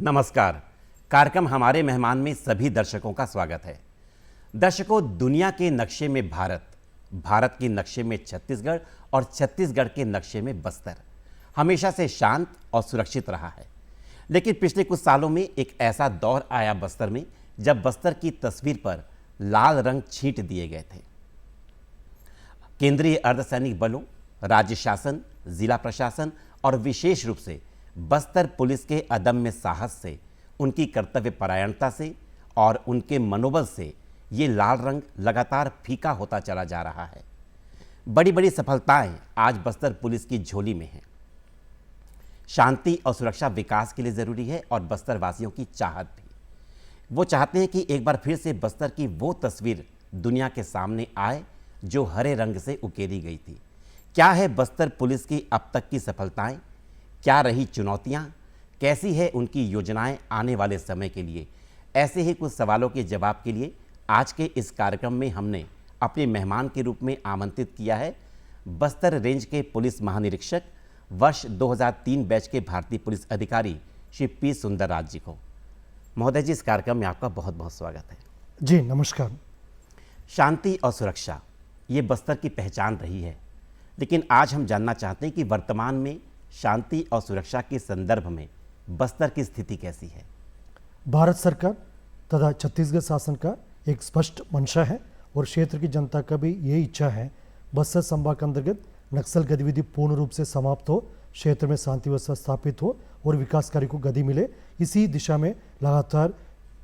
नमस्कार। कार्यक्रम हमारे मेहमान में सभी दर्शकों का स्वागत है। दर्शकों, दुनिया के नक्शे में भारत, भारत के नक्शे में छत्तीसगढ़ और छत्तीसगढ़ के नक्शे में बस्तर हमेशा से शांत और सुरक्षित रहा है। लेकिन पिछले कुछ सालों में एक ऐसा दौर आया बस्तर में जब बस्तर की तस्वीर पर लाल रंग छींट दिए गए थे। केंद्रीय अर्धसैनिक बलों, राज्य शासन, जिला प्रशासन और विशेष रूप से बस्तर पुलिस के अदम्य साहस से, उनकी कर्तव्य परायणता से और उनके मनोबल से ये लाल रंग लगातार फीका होता चला जा रहा है। बड़ी बड़ी सफलताएं आज बस्तर पुलिस की झोली में हैं। शांति और सुरक्षा विकास के लिए ज़रूरी है और बस्तर वासियों की चाहत भी। वो चाहते हैं कि एक बार फिर से बस्तर की वो तस्वीर दुनिया के सामने आए जो हरे रंग से उकेरी गई थी। क्या है बस्तर पुलिस की अब तक की सफलताएं? क्या रही चुनौतियां? कैसी है उनकी योजनाएं आने वाले समय के लिए? ऐसे ही कुछ सवालों के जवाब के लिए आज के इस कार्यक्रम में हमने अपने मेहमान के रूप में आमंत्रित किया है बस्तर रेंज के पुलिस महानिरीक्षक, वर्ष 2003 बैच के भारतीय पुलिस अधिकारी श्री पी सुंदरराज जी को। महोदय जी, इस कार्यक्रम में आपका बहुत बहुत स्वागत है। जी नमस्कार। शांति और सुरक्षा ये बस्तर की पहचान रही है, लेकिन आज हम जानना चाहते हैं कि वर्तमान में शांति और सुरक्षा के संदर्भ में बस्तर की स्थिति कैसी है। भारत सरकार तथा छत्तीसगढ़ शासन का एक स्पष्ट मंशा है और क्षेत्र की जनता का भी यही इच्छा है बस्तर संभाग के अंतर्गत नक्सल गतिविधि पूर्ण रूप से समाप्त हो, क्षेत्र में शांति व्यवस्था स्थापित हो और विकास कार्य को गति मिले। इसी दिशा में लगातार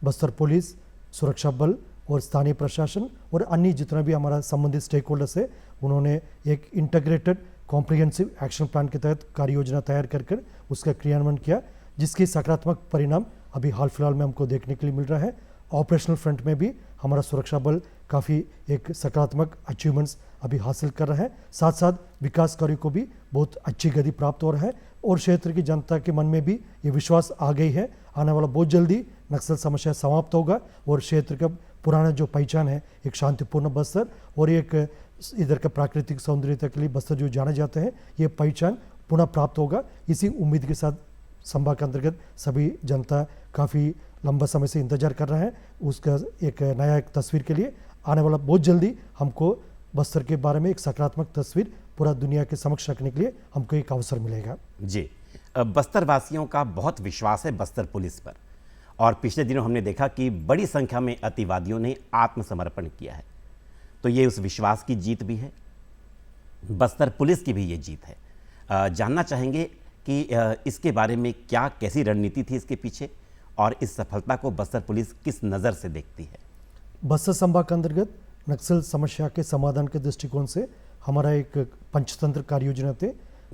बस्तर पुलिस, सुरक्षा बल और स्थानीय प्रशासन और अन्य जितना भी हमारा संबंधित स्टेक होल्डर्स है, उन्होंने एक इंटीग्रेटेड कॉम्प्रिहेंसिव एक्शन प्लान के तहत कार्य योजना तैयार कर उसका क्रियान्वयन किया, जिसकी सकारात्मक परिणाम अभी हाल फिलहाल में हमको देखने के लिए मिल रहा है। ऑपरेशनल फ्रंट में भी हमारा सुरक्षा बल काफ़ी एक सकारात्मक अचीवमेंट्स अभी हासिल कर रहा है। साथ साथ विकास कार्यों को भी बहुत अच्छी गति प्राप्त हो रहा है और क्षेत्र की जनता के मन में भी ये विश्वास आ गई है आने वाला बहुत जल्दी नक्सल समस्या समाप्त होगा और क्षेत्र का पुराना जो पहचान है एक शांतिपूर्ण बस्तर और एक इधर का प्राकृतिक सौंदर्यता के लिए बस्तर जो जाने जाते हैं, ये पहचान पुनः प्राप्त होगा। इसी उम्मीद के साथ संभाग के अंतर्गत सभी जनता काफ़ी लंबा समय से इंतजार कर रहा है उसका एक नया एक तस्वीर के लिए। आने वाला बहुत जल्दी हमको बस्तर के बारे में एक सकारात्मक तस्वीर पूरा दुनिया के समक्ष रखने के लिए हमको एक अवसर मिलेगा। जी, बस्तर वासियों का बहुत विश्वास है बस्तर पुलिस पर और पिछले दिनों हमने देखा कि बड़ी संख्या में अतिवादियों ने आत्मसमर्पण किया है, तो ये उस विश्वास की जीत भी है, बस्तर पुलिस की भी ये जीत है। जानना चाहेंगे कि इसके बारे में क्या कैसी रणनीति थी इसके पीछे और इस सफलता को बस्तर पुलिस किस नज़र से देखती है। बस्तर संभाग के अंतर्गत नक्सल समस्या के समाधान के दृष्टिकोण से हमारा एक पंचतंत्र कार्य योजना थे,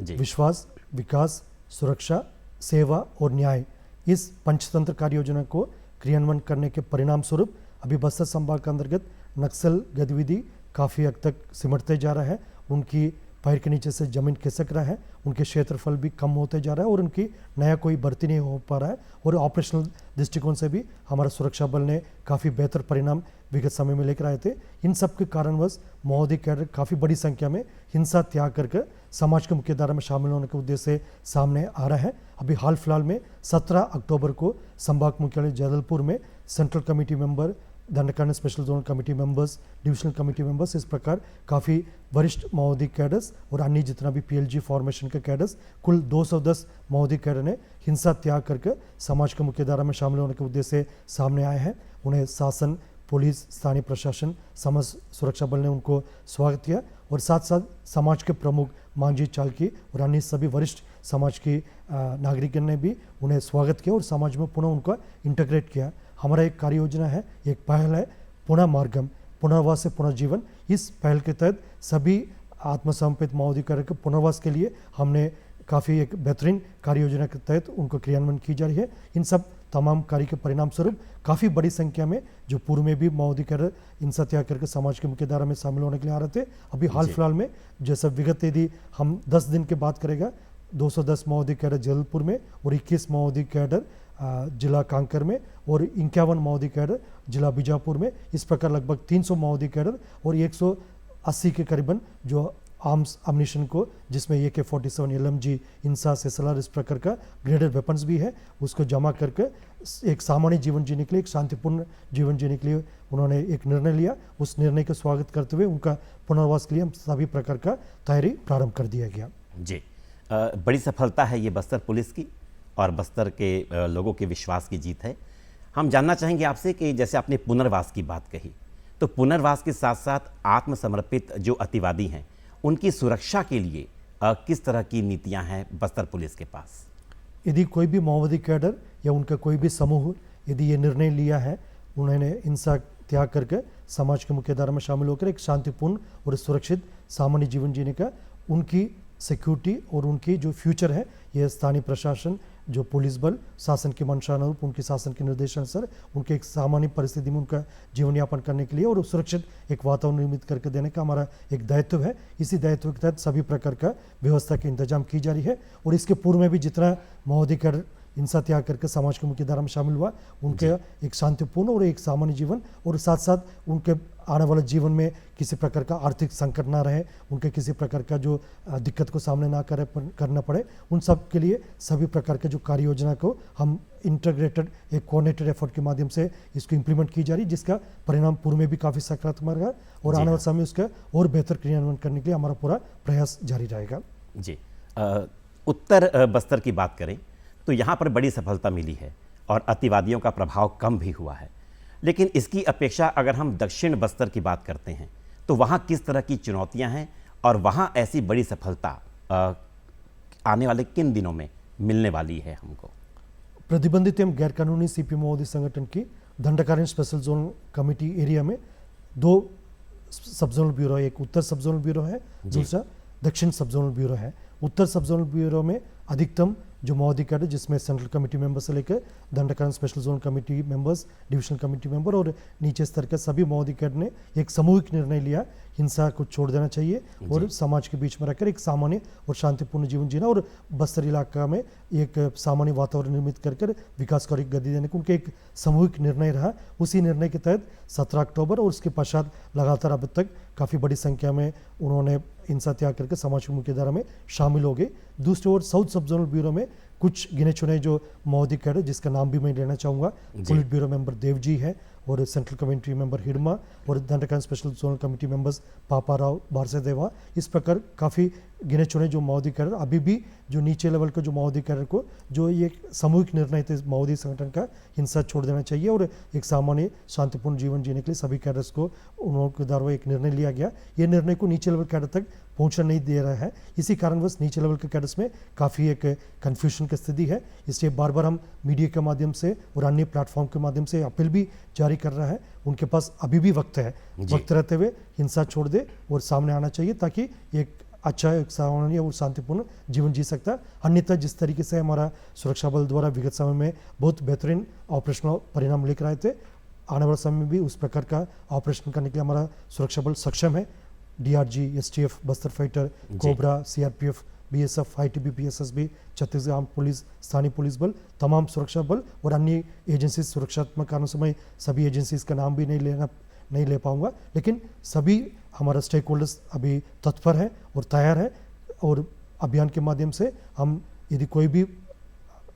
विश्वास, विकास, सुरक्षा, सेवा और न्याय। इस पंचतंत्र कार्य योजना को क्रियान्वयन करने के परिणाम स्वरूप अभी बस्तर संभाग के अंतर्गत नक्सल गतिविधि काफ़ी हद तक सिमटते जा रहा है, उनकी पैर के नीचे से जमीन खिसक रहा है, उनके क्षेत्रफल भी कम होते जा रहा है और उनकी नया कोई भर्ती नहीं हो पा रहा है और ऑपरेशनल दृष्टिकोण से भी हमारा सुरक्षा बल ने काफ़ी बेहतर परिणाम विगत समय में लेकर आए थे। इन सब के कारणवश महोदय कैडर काफ़ी बड़ी संख्या में हिंसा त्याग करके समाज के मुख्यधारा में शामिल होने के उद्देश्य से सामने आ रहा है। अभी हाल फिलहाल में 17 अक्टूबर को संभाग मुख्यालय जबलपुर में सेंट्रल कमेटी मेंबर, दंडकांड special zone committee members, divisional committee members, इस प्रकार काफ़ी वरिष्ठ महोदय कैडर्स और अन्य जितना भी पीएलजी फॉर्मेशन के कैडर्स, कुल 210 महोदय कैडर ने हिंसा त्याग करके समाज के मुख्यधारा में शामिल होने के उद्देश्य से सामने आए हैं। उन्हें शासन, पुलिस, स्थानीय प्रशासन, समाज सुरक्षा बल ने उनको स्वागत किया और साथ साथ समाज के प्रमुख मांझी, चालकी और अन्य सभी वरिष्ठ समाज की नागरिकों ने भी उन्हें स्वागत किया और समाज में पुनः उनका इंटीग्रेट किया। हमारा एक कार्य योजना है, एक पहल है पुनः मार्गम, पुनर्वास से पुनर्जीवन। इस पहल के तहत सभी आत्मसमर्पित महोदय के पुनर्वास के लिए हमने काफ़ी एक बेहतरीन कार्य योजना के तहत उनको क्रियान्वयन की जा रही है। इन सब तमाम कार्य के परिणाम स्वरूप काफ़ी बड़ी संख्या में जो पूर्व में भी महोदय कैडर हिंसा त्याग करके समाज के मुख्यधारा में शामिल होने के लिए आ रहे थे, अभी हाल फिलहाल में जैसा विगत यदि हम 10 दिन के बात करेगा 210 महोदय कैडर जबलपुर में और 21 महोदय कैडर जिला कांकर में और 51 महोदय कैडर जिला बीजापुर में, इस प्रकार लगभग 300 महोदय कैडर और 180 के करीबन जो आर्म्स अम्यूनिशन को, जिसमें AK-47 LMG इंसास SLR इस प्रकार का ग्रेडेड वेपन्स भी है, उसको जमा करके एक सामान्य जीवन जीने के लिए, एक शांतिपूर्ण जीवन जीने के लिए उन्होंने एक निर्णय लिया। उस निर्णय का स्वागत करते हुए उनका पुनर्वास के लिए हम सभी प्रकार का तैयारी प्रारंभ कर दिया गया। जी, बड़ी सफलता है ये बस्तर पुलिस की और बस्तर के लोगों के विश्वास की जीत है। हम जानना चाहेंगे आपसे कि जैसे आपने पुनर्वास की बात कही, तो पुनर्वास के साथ साथ आत्मसमर्पित जो अतिवादी हैं उनकी सुरक्षा के लिए किस तरह की नीतियां हैं बस्तर पुलिस के पास? यदि कोई भी माओवादी कैडर या उनका कोई भी समूह यदि ये निर्णय लिया है, उन्होंने हिंसा त्याग करके समाज के मुख्य धारा में शामिल होकर एक शांतिपूर्ण और सुरक्षित सामान्य जीवन जीने का, उनकी सिक्योरिटी और उनकी जो फ्यूचर है, यह स्थानीय प्रशासन, जो पुलिस बल शासन की मंशानुरूप, उनके शासन के निर्देशानुसार उनके एक सामान्य परिस्थिति में उनका जीवन यापन करने के लिए और सुरक्षित एक वातावरण निर्मित करके देने का हमारा एक दायित्व है। इसी दायित्व के तहत सभी प्रकार का व्यवस्था के इंतजाम की जा रही है। और इसके पूर्व में भी जितना माओवादी कर हिंसा त्याग करके समाज के मुख्य धारा में शामिल हुआ, उनके एक शांतिपूर्ण और एक सामान्य जीवन और साथ साथ उनके आने वाले जीवन में किसी प्रकार का आर्थिक संकट ना रहे, उनके किसी प्रकार का जो दिक्कत को सामने ना करना पड़े, उन सब के लिए सभी प्रकार के जो कार्य योजना को हम इंटीग्रेटेड एक कोऑर्डिनेटेड एफर्ट के माध्यम से इसको इम्प्लीमेंट की जा रही है, जिसका परिणाम पूर्व में भी काफ़ी सकारात्मक रहा और आने वाले समय में उसका और बेहतर क्रियान्वयन करने के लिए हमारा पूरा प्रयास जारी रहेगा। जी, उत्तर बस्तर की बात करें तो यहाँ पर बड़ी सफलता मिली है और अतिवादियों का प्रभाव कम भी हुआ है, लेकिन इसकी अपेक्षा अगर हम दक्षिण बस्तर की बात करते हैं तो वहाँ किस तरह की चुनौतियाँ हैं और वहाँ ऐसी बड़ी सफलता आने वाले किन दिनों में मिलने वाली है हमको? प्रतिबंधित एवं गैरकानूनी CP माओवादी संगठन की Dandakaranya special zone committee area में 2 सब जोनल ब्यूरो, एक उत्तर सब जोनल ब्यूरो है, दूसरा दक्षिण सब जोनल ब्यूरो है। उत्तर सब जोनल ब्यूरो में अधिकतम जो माओवादी कैडर, जिसमें सेंट्रल कमेटी मेंबर से लेकर Dandakaranya special zone committee members, divisional committee member और नीचे स्तर के सभी माओवादी कैडर ने एक सामूहिक निर्णय लिया, हिंसा को छोड़ देना चाहिए और समाज के बीच में रहकर एक सामान्य और शांतिपूर्ण जीवन जीना और बस्तर इलाका में एक सामान्य वातावरण निर्मित कर विकास को एक गति देने को उनके एक सामूहिक निर्णय रहा। उसी निर्णय के तहत 17 अक्टूबर और उसके पश्चात लगातार अब तक काफ़ी बड़ी संख्या में उन्होंने हिंसा त्याग करके समाज की मुख्य धारा में शामिल हो गए। दूसरी ओर साउथ सब जोनल ब्यूरो में कुछ गिने चुने जो माओवादी कैडर, जिसका नाम भी मैं लेना चाहूँगा, पुलिस ब्यूरो मेंबर देवजी है और सेंट्रल कमेटी मेंबर हिडमा और Dandakaranya special zonal committee members पापा राव, बारसेदेवा, इस प्रकार काफ़ी गिने चुने जो माओवादी कैडर अभी भी जो नीचे लेवल के जो माओवादी कैडर को जो ये सामूहिक निर्णय थे माओवादी संगठन का, हिंसा छोड़ देना चाहिए और एक सामान्य शांतिपूर्ण जीवन जीने के लिए सभी कैडर्स को उनके द्वारा एक निर्णय लिया गया। ये निर्णय को नीचे लेवल कैडर तक पहुंचना नहीं दे रहा है, इसी कारणवश नीचे लेवल के कैडर्स में काफ़ी एक कन्फ्यूजन की स्थिति है। इसलिए बार बार हम मीडिया के माध्यम से और अन्य प्लेटफॉर्म के माध्यम से अपील भी जारी कर रहा है, उनके पास अभी भी वक्त है, वक्त रहते हुए हिंसा छोड़ दे और सामने आना चाहिए ताकि एक अच्छा एक सामान्य और शांतिपूर्ण जीवन जी सकता है। अन्यथा जिस तरीके से हमारा सुरक्षा बल द्वारा विगत समय में बहुत बेहतरीन ऑपरेशनल परिणाम लेकर आए थे, आने वाले समय में भी उस प्रकार का ऑपरेशन करने के लिए हमारा सुरक्षा बल सक्षम है। DRG, STF, Bastar fighter, cobra, CRPF, BSF, ITBP, SSB, Chhattisgarh arm police, स्थानीय पुलिस बल, तमाम सुरक्षा बल और अन्य एजेंसी सुरक्षात्मक कारणों से मैं सभी एजेंसीज का नाम भी नहीं ले पाऊंगा, लेकिन सभी हमारा स्टेक होल्डर्स अभी तत्पर है और तैयार है और अभियान के माध्यम से हम यदि कोई भी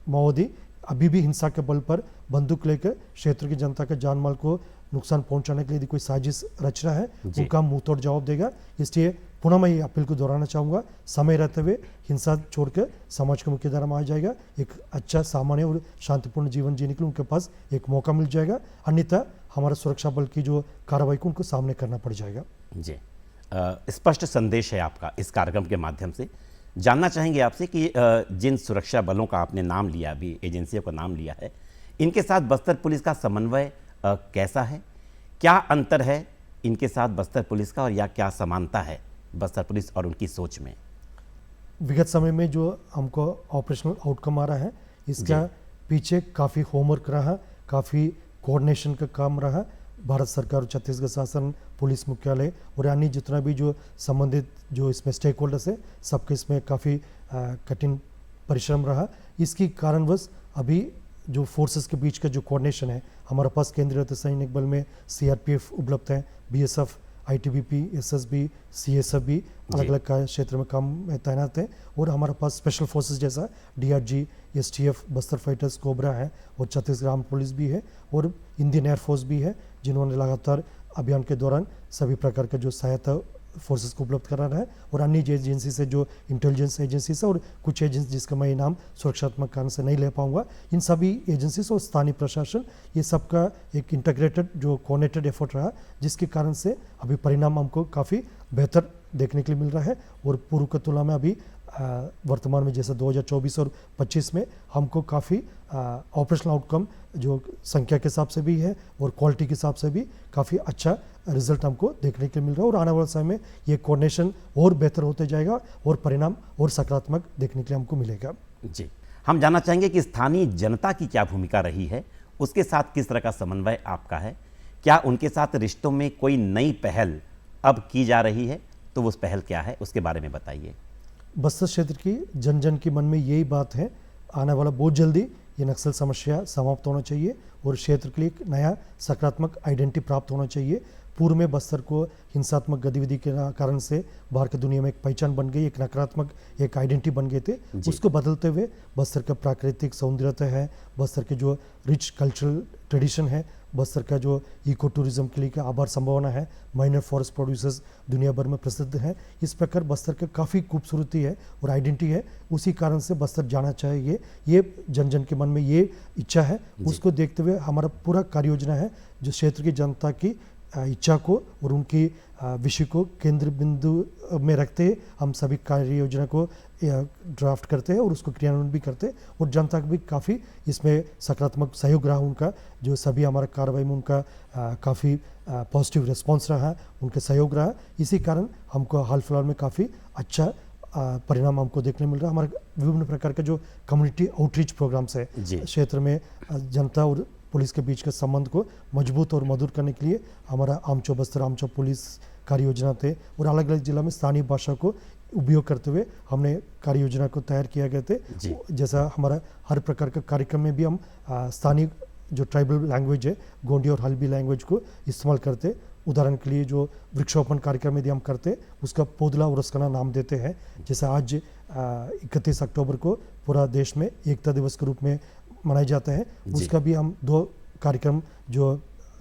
माओवादी अभी भी हिंसा के बल पर बंदूक लेकर क्षेत्र की जनता के जान माल को नुकसान पहुंचाने के लिए यदि कोई साजिश रच रहा है, उनका मुंह तोड़ जवाब देगा। इसलिए पुनः मैं ये अपील को दोहराना चाहूँगा, समय रहते हुए हिंसा छोड़कर समाज के मुख्य धारा में आ जाएगा, एक अच्छा सामान्य और शांतिपूर्ण जीवन जीने के लिए उनके पास एक मौका मिल जाएगा, अन्यथा हमारा सुरक्षा बल की जो कार्रवाई को उनको सामने करना पड़ जाएगा। जी, स्पष्ट संदेश है आपका इस कार्यक्रम के माध्यम से। जानना चाहेंगे आपसे कि जिन सुरक्षा बलों का आपने नाम लिया, अभी एजेंसियों का नाम लिया है, इनके साथ बस्तर पुलिस का समन्वय कैसा है? क्या अंतर है इनके साथ बस्तर पुलिस का और या क्या समानता है बस्तर पुलिस और उनकी सोच में? विगत समय में जो हमको ऑपरेशनल आउटकम आ रहा है, इसका पीछे काफ़ी होमवर्क रहा, काफ़ी कोऑर्डिनेशन का काम रहा। भारत सरकार और छत्तीसगढ़ शासन, पुलिस मुख्यालय और अन्य जितना भी जो संबंधित जो इसमें स्टेक होल्डर्स है, सबके इसमें काफ़ी कठिन परिश्रम रहा। इसकी कारणवश अभी जो फोर्सेस के बीच का जो कोऑर्डिनेशन है, हमारे पास केंद्रीय अर्धसैनिक बल में CRPF उपलब्ध है, BSF आईटीबीपी, एसएसबी, सीएसएफ अलग अलग क्षेत्र में काम में तैनात है। और हमारे पास स्पेशल फोर्सेस जैसा DRG, STF, Bastar fighters, cobra है, और छत्तीसगढ़ आर्म पुलिस भी है, और इंडियन एयरफोर्स भी है, जिन्होंने लगातार अभियान के दौरान सभी प्रकार का जो सहायता फोर्सेस को उपलब्ध करा रहा है। और अन्य एजेंसी से जो इंटेलिजेंस एजेंसी से और कुछ एजेंसी जिसका मैं नाम सुरक्षात्मक कारण से नहीं ले पाऊंगा, इन सभी एजेंसीज और स्थानीय प्रशासन, ये सबका एक इंटीग्रेटेड जो कोऑर्डिनेटेड एफर्ट रहा, जिसके कारण से अभी परिणाम हमको काफ़ी बेहतर देखने के लिए मिल रहा है। और पूर्व की तुलना में अभी वर्तमान में जैसे 2024 और 25 में हमको काफ़ी ऑपरेशनल आउटकम जो संख्या के हिसाब से भी है और क्वालिटी के हिसाब से भी काफ़ी अच्छा रिजल्ट हमको देखने के लिए मिल रहा है। और आने वाले समय में ये कोऑर्डिनेशन और बेहतर होते जाएगा और परिणाम और सकारात्मक देखने के लिए हमको मिलेगा। जी, हम जानना चाहेंगे कि स्थानीय जनता की क्या भूमिका रही है, उसके साथ किस तरह का समन्वय आपका है, क्या उनके साथ रिश्तों में कोई नई पहल अब की जा रही है, तो उस पहल क्या है, उसके बारे में बताइए। बस्तर क्षेत्र की जन जन के मन में यही बात है, आने वाला बहुत जल्दी ये नक्सल समस्या समाप्त होना चाहिए और क्षेत्र के लिए एक नया सकारात्मक आइडेंटिटी प्राप्त होना चाहिए। पूर्व में बस्तर को हिंसात्मक गतिविधि के कारण से बाहर की दुनिया में एक पहचान बन गई, एक नकारात्मक एक आइडेंटिटी बन गए थे। उसको बदलते हुए बस्तर का प्राकृतिक सौंदर्यता है, बस्तर के जो रिच कल्चरल ट्रेडिशन है, बस्तर का जो इको टूरिज्म के लिए का आभार संभावना है, माइनर फॉरेस्ट प्रोड्यूसर्स दुनिया भर में प्रसिद्ध हैं। इस प्रकार बस्तर का काफ़ी खूबसूरती है और आइडेंटिटी है, उसी कारण से बस्तर जाना चाहिए। ये जन जन के मन में ये इच्छा है, उसको देखते हुए हमारा पूरा कार्य योजना है जो क्षेत्र की जनता की इच्छा को और उनकी विषय को केंद्र बिंदु में रखते हम सभी कार्य योजना को ड्राफ्ट करते हैं और उसको क्रियान्वयन भी करते हैं। और जनता का भी काफ़ी इसमें सकारात्मक सहयोग रहा उनका, जो सभी हमारा कार्रवाई में उनका काफ़ी पॉजिटिव रिस्पॉन्स रहा, उनका सहयोग रहा। इसी कारण हमको हाल फिलहाल में काफ़ी अच्छा परिणाम हमको देखने मिल रहा है। हमारे विभिन्न प्रकार का जो कम्युनिटी आउटरीच प्रोग्राम्स है क्षेत्र में जनता और पुलिस के बीच के संबंध को मजबूत और मधुर करने के लिए हमारा आमचो बस्तर आमचो पुलिस कार्य योजना थे और अलग अलग जिला में स्थानीय भाषा को उपयोग करते हुए हमने कार्य योजना को तैयार किया गए थे। जैसा हमारा हर प्रकार का कार्यक्रम में भी हम स्थानीय जो ट्राइबल लैंग्वेज है, गोंडी और हल्बी लैंग्वेज को इस्तेमाल करते। उदाहरण के लिए जो वृक्षारोपण कार्यक्रम यदि हम करते, उसका पौधला और उसका नाम देते हैं। जैसे आज 31 अक्टूबर को पूरा देश में एकता दिवस के रूप में मनाया जाता है, उसका भी हम 2 कार्यक्रम जो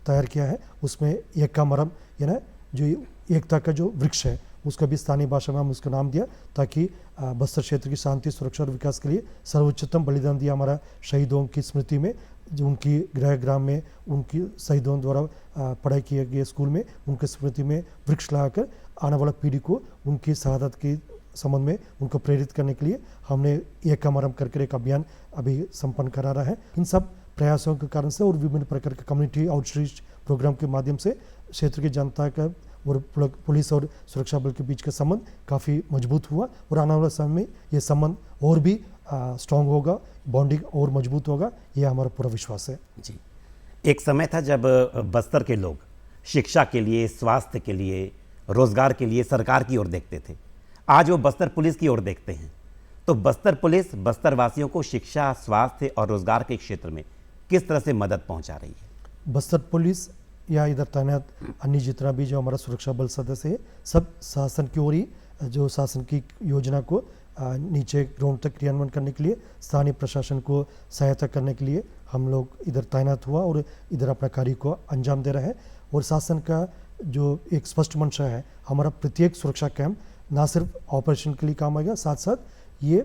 तैयार किया है, उसमें एक का मरम यानी जो एकता का जो वृक्ष है उसका भी स्थानीय भाषा में हम उसका नाम दिया, ताकि बस्तर क्षेत्र की शांति, सुरक्षा और विकास के लिए सर्वोच्चतम बलिदान दिया हमारा शहीदों की स्मृति में, जो उनकी गृह ग्राम में उनकी शहीदों द्वारा पढ़ाई किए गए स्कूल में उनकी स्मृति में वृक्ष लगाकर आने वाला पीढ़ी को उनकी शहादत के संबंध में उनको प्रेरित करने के लिए हमने एक मरम करके एक अभियान अभी संपन्न करा रहा है। इन सब प्रयासों के कारण से और विभिन्न प्रकार के कम्युनिटी आउटरीच प्रोग्राम के माध्यम से क्षेत्र की जनता का और पुलिस और सुरक्षा बल के बीच का संबंध काफ़ी मजबूत हुआ और आने वाले समय में ये संबंध और भी स्ट्रॉन्ग होगा, बॉन्डिंग और मजबूत होगा, ये हमारा पूरा विश्वास है। जी, एक समय था जब बस्तर के लोग शिक्षा के लिए, स्वास्थ्य के लिए, रोजगार के लिए सरकार की ओर देखते थे। आज वो बस्तर पुलिस की ओर देखते हैं। तो बस्तर पुलिस बस्तर वासियों को शिक्षा, स्वास्थ्य और रोजगार के क्षेत्र में किस तरह से मदद पहुंचा रही है? बस्तर पुलिस या इधर तैनात अन्य जितना भी जो हमारा सुरक्षा बल सदस्य है, सब शासन की ओर ही जो शासन की योजना को नीचे ग्राउंड तक क्रियान्वयन करने के लिए, स्थानीय प्रशासन को सहायता करने के लिए हम लोग इधर तैनात हुआ और इधर अपना कार्य को अंजाम दे रहे हैं। और शासन का जो एक स्पष्ट मंशा है, हमारा प्रत्येक सुरक्षा कैंप ना सिर्फ ऑपरेशन के लिए काम आएगा, साथ साथ ये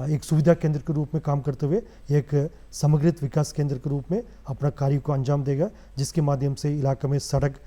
एक सुविधा केंद्र के रूप में काम करते हुए एक समग्रित विकास केंद्र के रूप में अपना कार्य को अंजाम देगा, जिसके माध्यम से इलाके में सड़क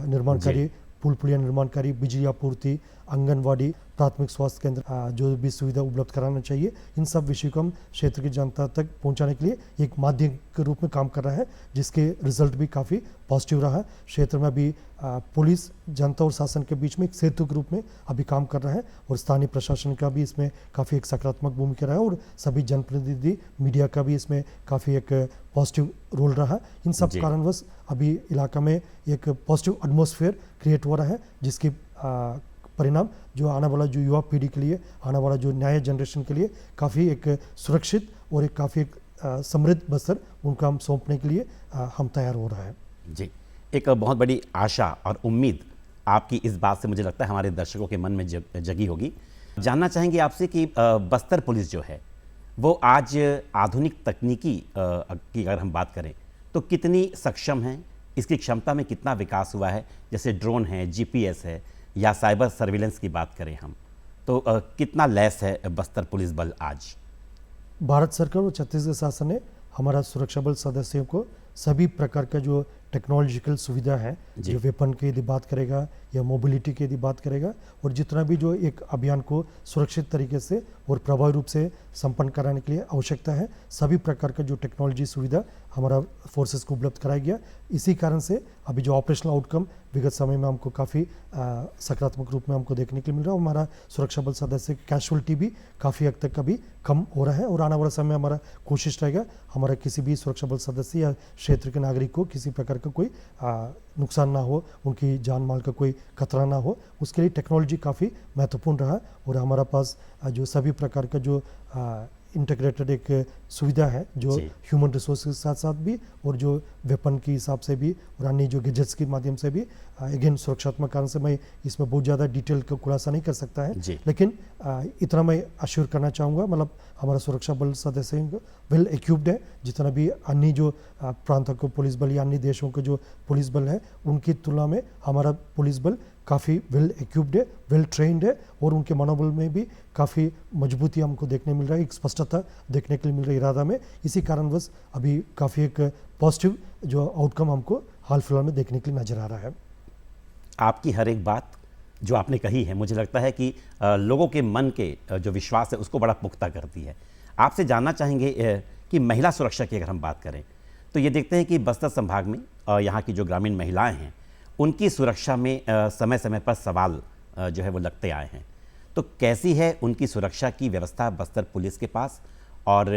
निर्माण कार्य, पुल पुलिया निर्माण कार्य, बिजली आपूर्ति, आंगनवाड़ी, प्राथमिक स्वास्थ्य केंद्र जो भी सुविधा उपलब्ध कराना चाहिए, इन सब विषयों को हम क्षेत्र की जनता तक पहुंचाने के लिए एक माध्यम के रूप में काम कर रहा है, जिसके रिजल्ट भी काफ़ी पॉजिटिव रहा है। क्षेत्र में अभी पुलिस जनता और शासन के बीच में एक सेतु के रूप में अभी काम कर रहा है और स्थानीय प्रशासन का भी इसमें काफ़ी एक सकारात्मक भूमिका रहा है और सभी जनप्रतिनिधि मीडिया का भी इसमें काफ़ी एक पॉजिटिव रोल रहा। इन सब कारणवश अभी इलाका में एक पॉजिटिव एटमॉस्फेयर क्रिएट हो रहा है, जिसकी परिणाम जो आने वाला जो युवा पीढ़ी के लिए, आने वाला जो नया जनरेशन के लिए काफ़ी एक सुरक्षित और एक काफ़ी एक समृद्ध बस्तर उनका हम सौंपने के लिए हम तैयार हो रहा है। जी, एक बहुत बड़ी आशा और उम्मीद आपकी इस बात से मुझे लगता है हमारे दर्शकों के मन में जगी होगी। जानना चाहेंगे आपसे कि बस्तर पुलिस जो है वो आज आधुनिक तकनीकी की अगर हम बात करें तो कितनी सक्षम है, इसकी क्षमता में कितना विकास हुआ है? जैसे ड्रोन है, जीपीएस है या साइबर सर्विलेंस की बात करें हम तो कितना लैस है बस्तर पुलिस बल आज? भारत सरकार और छत्तीसगढ़ शासन ने हमारा सुरक्षा बल सदस्यों को सभी प्रकार का जो टेक्नोलॉजिकल सुविधा है, जो वेपन की यदि बात करेगा या मोबिलिटी की यदि बात करेगा, और जितना भी जो एक अभियान को सुरक्षित तरीके से और प्रभावी रूप से संपन्न कराने के लिए आवश्यकता है, सभी प्रकार का जो टेक्नोलॉजी सुविधा हमारा फोर्सेस को उपलब्ध कराया गया। इसी कारण से अभी जो ऑपरेशनल आउटकम विगत समय में हमको काफ़ी सकारात्मक रूप में हमको देखने के लिए मिल रहा है। हमारा सुरक्षा बल सदस्य की कैजुअलिटी भी काफ़ी हद तक अभी कम हो रहा है और आने वाला समय हमारा कोशिश रहेगा हमारा किसी भी सुरक्षा बल सदस्य या क्षेत्र के नागरिक को किसी प्रकार का कोई नुकसान ना हो, उनकी जान माल का कोई खतरा ना हो, उसके लिए टेक्नोलॉजी काफ़ी महत्वपूर्ण रहा। और हमारा पास जो सभी प्रकार का जो इंटीग्रेटेड एक सुविधा है जो ह्यूमन रिसोर्स के साथ साथ भी और जो वेपन के हिसाब से भी और अन्य जो गैजेट्स के माध्यम से भी, अगेन सुरक्षात्मक कारण से मैं इसमें बहुत ज़्यादा डिटेल का खुलासा नहीं कर सकता है, लेकिन इतना मैं अश्योर करना चाहूँगा, मतलब हमारा सुरक्षा बल सदस्य वेल इक्विप्ड है। जितना भी अन्य जो प्रांत को पुलिस बल या अन्य देशों के जो पुलिस बल है उनकी तुलना में हमारा पुलिस बल काफ़ी वेल इक्विप्ड है, वेल ट्रेंड है और उनके मनोबल में भी काफ़ी मजबूती हमको देखने मिल रहा है, एक स्पष्टता देखने के लिए मिल रही है इरादा में। इसी कारणवश अभी काफ़ी एक पॉजिटिव जो आउटकम हमको हाल फिलहाल में देखने के लिए नजर आ रहा है। आपकी हर एक बात जो आपने कही है मुझे लगता है कि लोगों के मन के जो विश्वास है उसको बड़ा पुख्ता करती है। आपसे जानना चाहेंगे कि महिला सुरक्षा की अगर हम बात करें तो ये देखते हैं कि बस्तर संभाग में यहाँ की जो ग्रामीण महिलाएं हैं उनकी सुरक्षा में समय समय पर सवाल जो है वो लगते आए हैं, तो कैसी है उनकी सुरक्षा की व्यवस्था बस्तर पुलिस के पास और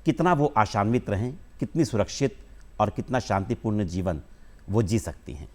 कितना वो आशान्वित रहें, कितनी सुरक्षित और कितना शांतिपूर्ण जीवन वो जी सकती हैं?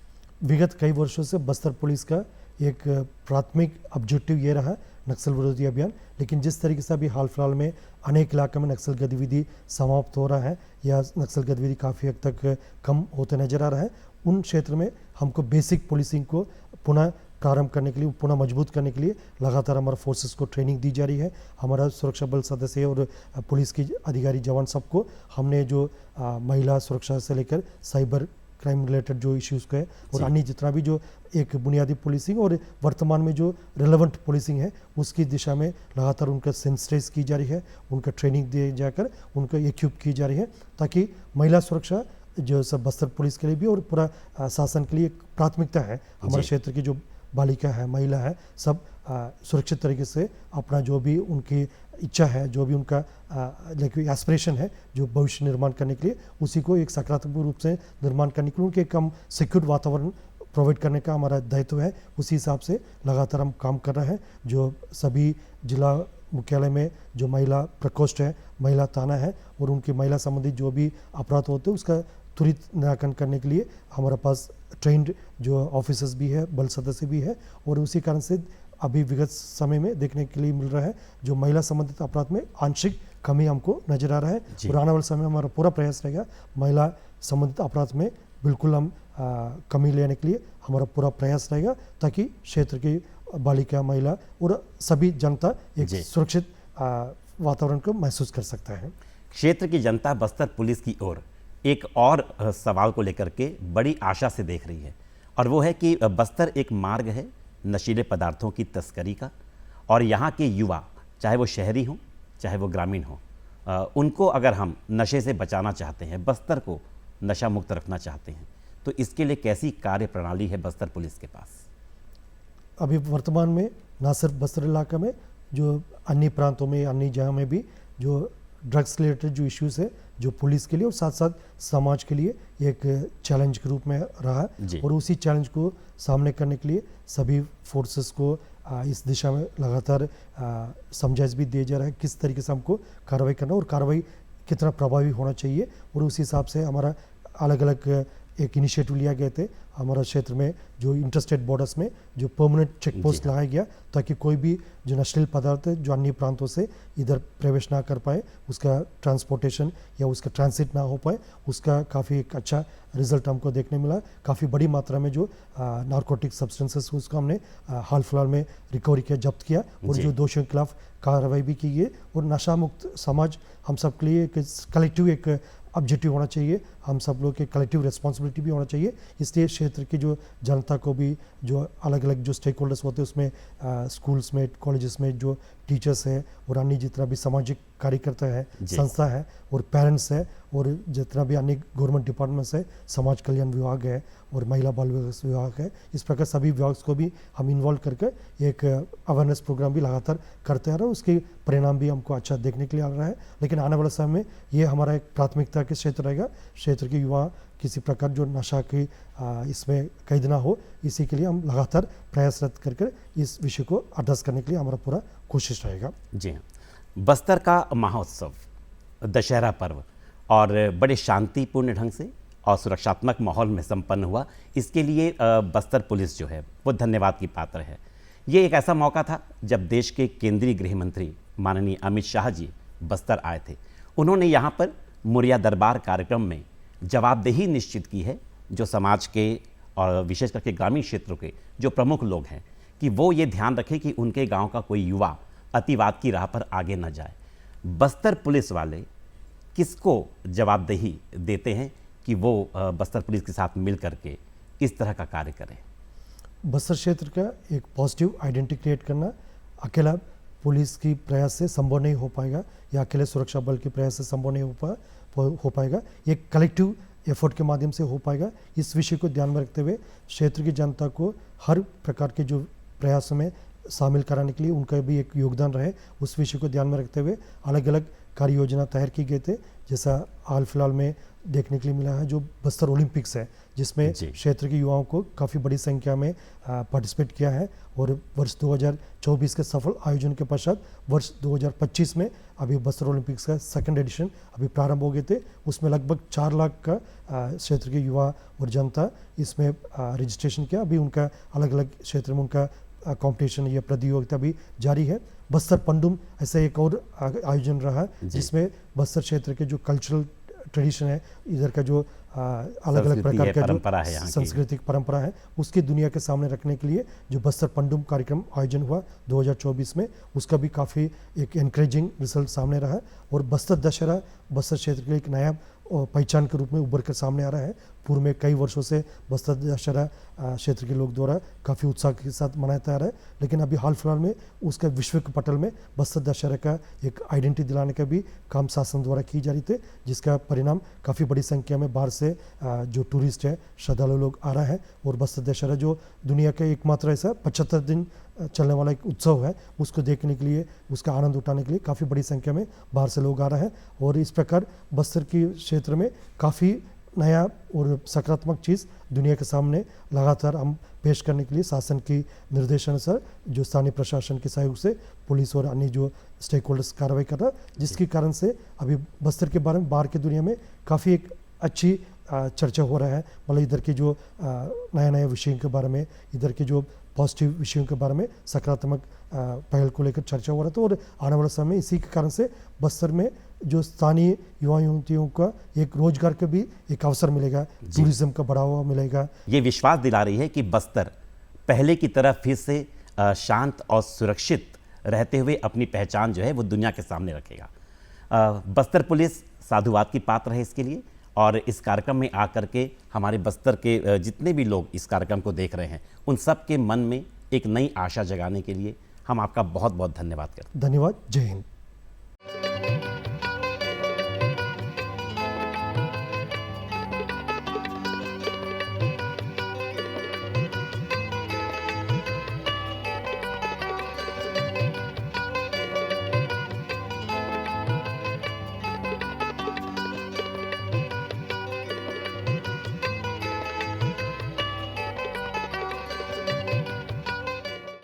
विगत कई वर्षों से बस्तर पुलिस का एक प्राथमिक ऑब्जेक्टिव ये रहा नक्सल विरोधी अभियान, लेकिन जिस तरीके से अभी हाल फिलहाल में अनेक इलाकों में नक्सल गतिविधि समाप्त हो रहा है या नक्सल गतिविधि काफ़ी हद तक कम होते नजर आ रहा है, उन क्षेत्र में हमको बेसिक पुलिसिंग को पुनः प्रारंभ करने के लिए, पुनः मजबूत करने के लिए लगातार हमारा फोर्सेस को ट्रेनिंग दी जा रही है। हमारा सुरक्षा बल सदस्य और पुलिस के अधिकारी जवान सबको हमने जो महिला सुरक्षा से लेकर साइबर क्राइम रिलेटेड जो इश्यूज़ का है और अन्य जितना भी जो एक बुनियादी पुलिसिंग और वर्तमान में जो रेलेवेंट पुलिसिंग है उसकी दिशा में लगातार उनका सेंसिटाइज की जा रही है, उनका ट्रेनिंग दी जाकर उनको इक्विप की जा रही है, ताकि महिला सुरक्षा जो सब बस्तर पुलिस के लिए भी और पूरा शासन के लिए एक प्राथमिकता है। हमारे क्षेत्र की जो बालिका है, महिला है, सब सुरक्षित तरीके से अपना जो भी उनकी इच्छा है, जो भी उनका एस्पिरेशन है जो भविष्य निर्माण करने के लिए, उसी को एक सकारात्मक रूप से निर्माण करने के लिए उनके एक हम सिक्योर वातावरण प्रोवाइड करने का हमारा दायित्व है। उसी हिसाब से लगातार हम काम कर रहे हैं। जो सभी जिला मुख्यालय में जो महिला प्रकोष्ठ है, महिला थाना है और उनकी महिला संबंधित जो भी अपराध होते हैं उसका त्वरित निराकरण करने के लिए हमारे पास ट्रेंड जो ऑफिसर्स भी है, बल सदस्य भी है और उसी कारण से अभी विगत समय में देखने के लिए मिल रहा है जो महिला संबंधित अपराध में आंशिक कमी हमको नजर आ रहा है। और आने वाले समय में हमारा पूरा प्रयास रहेगा महिला संबंधित अपराध में बिल्कुल हम कमी लेने के लिए हमारा पूरा प्रयास रहेगा, ताकि क्षेत्र की बालिका, महिला और सभी जनता एक सुरक्षित वातावरण को महसूस कर सकता है। क्षेत्र की जनता बस्तर पुलिस की ओर एक और सवाल को लेकर के बड़ी आशा से देख रही है और वो है कि बस्तर एक मार्ग है नशीले पदार्थों की तस्करी का और यहाँ के युवा, चाहे वो शहरी हों चाहे वो ग्रामीण हों, उनको अगर हम नशे से बचाना चाहते हैं, बस्तर को नशा मुक्त रखना चाहते हैं, तो इसके लिए कैसी कार्य प्रणाली है बस्तर पुलिस के पास? अभी वर्तमान में ना सिर्फ बस्तर इलाका में, जो अन्य प्रांतों में, अन्य जगह में भी जो ड्रग्स रिलेटेड जो इश्यूज़ है जो पुलिस के लिए और साथ साथ समाज के लिए एक चैलेंज के रूप में रहा और उसी चैलेंज को सामने करने के लिए सभी फोर्सेस को इस दिशा में लगातार समझाइश भी दिया जा रहा है किस तरीके से हमको कार्रवाई करना और कार्रवाई कितना प्रभावी होना चाहिए और उस हिसाब से हमारा अलग अलग एक इनिशिएटिव लिया गए थे हमारा क्षेत्र में, जो इंटरस्टेट बॉर्डर्स में जो परमानेंट चेक पोस्ट लगाया गया, ताकि कोई भी जो नशीले पदार्थ है जो अन्य प्रांतों से इधर प्रवेश ना कर पाए, उसका ट्रांसपोर्टेशन या उसका ट्रांसिट ना हो पाए। उसका काफ़ी एक अच्छा रिजल्ट हमको देखने मिला। काफ़ी बड़ी मात्रा में जो नारकोटिक सब्सटेंसेस उसको हमने हाल फिलहाल में रिकवरी किया, जब्त किया, और जो दोषियों के खिलाफ कार्रवाई भी की गई। और नशा मुक्त समाज हम सब के लिए एक कलेक्टिव एक ऑब्जेक्टिव होना चाहिए, हम सब लोग के कलेक्टिव रिस्पॉन्सिबिलिटी भी होना चाहिए। इसलिए क्षेत्र की जो जनता को भी, जो अलग अलग जो स्टेक होल्डर्स होते हैं उसमें स्कूल्स में, कॉलेजेस में जो टीचर्स हैं और अन्य जितना भी सामाजिक कार्यकर्ता है, संस्था है, और पेरेंट्स है, और जितना भी अन्य गवर्नमेंट डिपार्टमेंट्स है, समाज कल्याण विभाग है और महिला बाल विकास विभाग है, इस प्रकार सभी विभाग को भी हम इन्वॉल्व करके एक अवेयरनेस प्रोग्राम भी लगातार करते आ रहे हैं। उसके परिणाम भी हमको अच्छा देखने के लिए आ रहा है। लेकिन आने वाले समय में ये हमारा एक प्राथमिकता के क्षेत्र रहेगा। क्षेत्र के युवा किसी प्रकार जो नशा की इसमें कैद ना हो, इसी के लिए हम लगातार प्रयासरत करके इस विषय को एड्रेस करने के लिए हमारा पूरा कोशिश रहेगा। जी हाँ, बस्तर का महोत्सव, दशहरा पर्व और बड़े शांतिपूर्ण ढंग से और सुरक्षात्मक माहौल में संपन्न हुआ, इसके लिए बस्तर पुलिस जो है वो धन्यवाद की पात्र है। ये एक ऐसा मौका था जब देश के केंद्रीय गृह मंत्री माननीय अमित शाह जी बस्तर आए थे। उन्होंने यहाँ पर मुरिया दरबार कार्यक्रम में जवाबदेही निश्चित की है, जो समाज के और विशेष करके ग्रामीण क्षेत्रों के जो प्रमुख लोग हैं, कि वो ये ध्यान रखें कि उनके गांव का कोई युवा अतिवाद की राह पर आगे न जाए। बस्तर पुलिस वाले किसको जवाबदेही देते हैं कि वो बस्तर पुलिस के साथ मिल करके इस तरह का कार्य करें? बस्तर क्षेत्र का एक पॉजिटिव आइडेंटिटी क्रिएट करना अकेला पुलिस की प्रयास से संभव नहीं हो पाएगा, या अकेले सुरक्षा बल के प्रयास से संभव नहीं हो पाएगा। ये कलेक्टिव एफर्ट के माध्यम से हो पाएगा। इस विषय को ध्यान में रखते हुए क्षेत्र की जनता को हर प्रकार के जो प्रयासों में शामिल कराने के लिए उनका भी एक योगदान रहे, उस विषय को ध्यान में रखते हुए अलग अलग कार्य योजना तैयार की गई थे। जैसा हाल फिलहाल में देखने के लिए मिला है जो बस्तर ओलंपिक्स है, जिसमें क्षेत्र के युवाओं को काफ़ी बड़ी संख्या में पार्टिसिपेट किया है, और वर्ष 2024 के सफल आयोजन के पश्चात वर्ष 2025 में अभी बस्तर ओलंपिक्स का सेकंड एडिशन अभी प्रारंभ हो गए थे। उसमें लगभग 4 लाख का क्षेत्र के युवा और जनता इसमें रजिस्ट्रेशन किया। अभी उनका अलग अलग क्षेत्र में उनका कंपटीशन या प्रतियोगिता भी जारी है। बस्तर पंडुम ऐसा एक और आयोजन रहा, जिसमें बस्तर क्षेत्र के जो कल्चरल ट्रेडिशन है, इधर का जो अलग अलग प्रकार का जो सांस्कृतिक परंपरा है, उसकी दुनिया के सामने रखने के लिए जो बस्तर पंडुम कार्यक्रम आयोजन हुआ 2024 में, उसका भी काफ़ी एक एनकरेजिंग रिजल्ट सामने रहा। और बस्तर दशहरा बस्तर क्षेत्र के लिए एक नया पहचान के रूप में उभर कर सामने आ रहा है। पूर्व में कई वर्षों से बस्तर दशहरा क्षेत्र के लोग द्वारा काफ़ी उत्साह के साथ मनाया जा रहा है, लेकिन अभी हाल फिलहाल में उसका विश्व के पटल में बस्तर दशहरा का एक आइडेंटिटी दिलाने का भी काम शासन द्वारा की जा रही थी, जिसका परिणाम काफ़ी बड़ी संख्या में बाहर से जो टूरिस्ट है, श्रद्धालु लोग आ रहा है। और बस्तर दशहरा जो दुनिया का एकमात्र ऐसा 75 दिन चलने वाला एक उत्सव है, उसको देखने के लिए, उसका आनंद उठाने के लिए काफ़ी बड़ी संख्या में बाहर से लोग आ रहे हैं। और इस प्रकार बस्तर के क्षेत्र में काफ़ी नया और सकारात्मक चीज़ दुनिया के सामने लगातार हम पेश करने के लिए शासन की निर्देशानुसार जो स्थानीय प्रशासन के सहयोग से पुलिस और अन्य जो स्टेक होल्डर्स कार्रवाई कर रहा है, जिसके कारण से अभी बस्तर के बारे में बाहर की दुनिया में काफ़ी एक अच्छी चर्चा हो रहा है। मतलब इधर के जो नए नए विषयों के बारे में, इधर के जो पॉजिटिव विषयों के बारे में सकारात्मक पहल को लेकर चर्चा हो रहा था। और आने वाले समय इसी के कारण से बस्तर में जो स्थानीय युवा युवतियों का एक रोजगार का भी एक अवसर मिलेगा, टूरिज्म का बढ़ावा मिलेगा। ये विश्वास दिला रही है कि बस्तर पहले की तरह फिर से शांत और सुरक्षित रहते हुए अपनी पहचान जो है वो दुनिया के सामने रखेगा। बस्तर पुलिस साधुवाद की पात्र है इसके लिए, और इस कार्यक्रम में आकर के हमारे बस्तर के जितने भी लोग इस कार्यक्रम को देख रहे हैं, उन सब के मन में एक नई आशा जगाने के लिए हम आपका बहुत बहुत धन्यवाद करते हैं। धन्यवाद। जय हिंद।